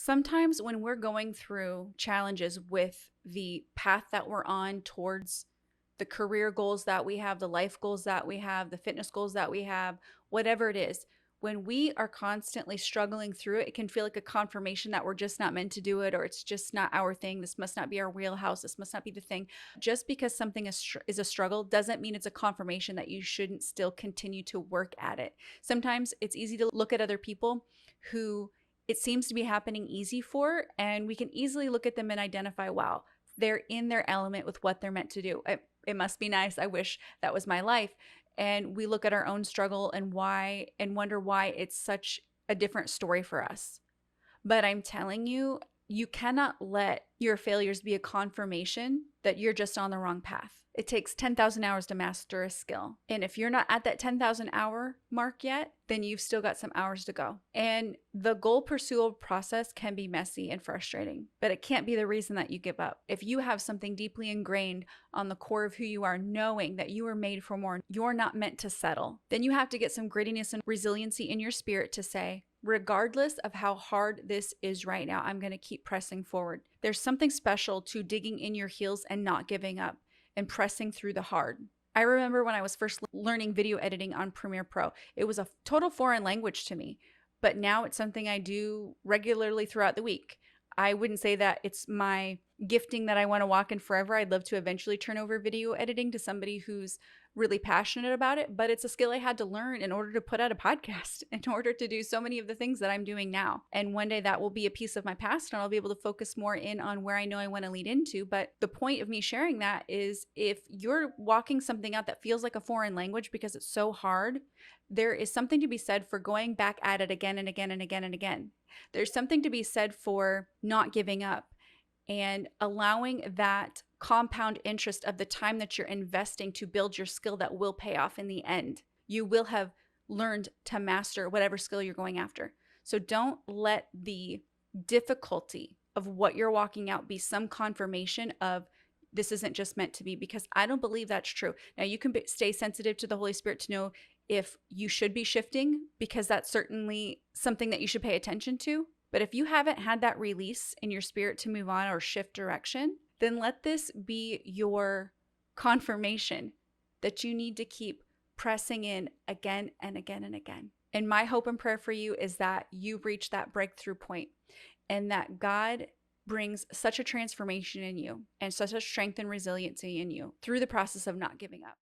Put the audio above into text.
Sometimes when we're going through challenges with the path that we're on towards the career goals that we have, the life goals that we have, the fitness goals that we have, whatever it is, when we are constantly struggling through it, it can feel like a confirmation that we're just not meant to do it, or it's just not our thing. This must not be our wheelhouse. This must not be the thing. Just because something is a struggle doesn't mean it's a confirmation that you shouldn't still continue to work at it. Sometimes it's easy to look at other people who it seems to be happening easy for, and we can easily look at them and identify, wow, they're in their element with what they're meant to do. It must be nice. I wish that was my life. And we look at our own struggle and why and wonder why it's such a different story for us. But I'm telling you, you cannot let your failures be a confirmation that you're just on the wrong path. It takes 10,000 hours to master a skill. And if you're not at that 10,000 hour mark yet, then you've still got some hours to go. And the goal pursual process can be messy and frustrating, but it can't be the reason that you give up. If you have something deeply ingrained on the core of who you are, knowing that you were made for more, you're not meant to settle, then you have to get some grittiness and resiliency in your spirit to say, regardless of how hard this is right now, I'm going to keep pressing forward. There's something special to digging in your heels and not giving up and pressing through the hard. I remember when I was first learning video editing on Premiere Pro, it was a total foreign language to me, but now it's something I do regularly throughout the week. I wouldn't say that it's my gifting that I want to walk in forever. I'd love to eventually turn over video editing to somebody who's really passionate about it, but it's a skill I had to learn in order to put out a podcast, in order to do so many of the things that I'm doing now. And one day that will be a piece of my past and I'll be able to focus more in on where I know I want to lead into. But the point of me sharing that is if you're walking something out that feels like a foreign language because it's so hard, there is something to be said for going back at it again and again and again and again. There's something to be said for not giving up and allowing that compound interest of the time that you're investing to build your skill that will pay off in the end. You will have learned to master whatever skill you're going after. So don't let the difficulty of what you're walking out be some confirmation of this isn't just meant to be, because I don't believe that's true. Now, you can stay sensitive to the Holy Spirit to know if you should be shifting, because that's certainly something that you should pay attention to. But if you haven't had that release in your spirit to move on or shift direction, then let this be your confirmation that you need to keep pressing in again and again and again. And my hope and prayer for you is that you reach that breakthrough point and that God brings such a transformation in you and such a strength and resiliency in you through the process of not giving up.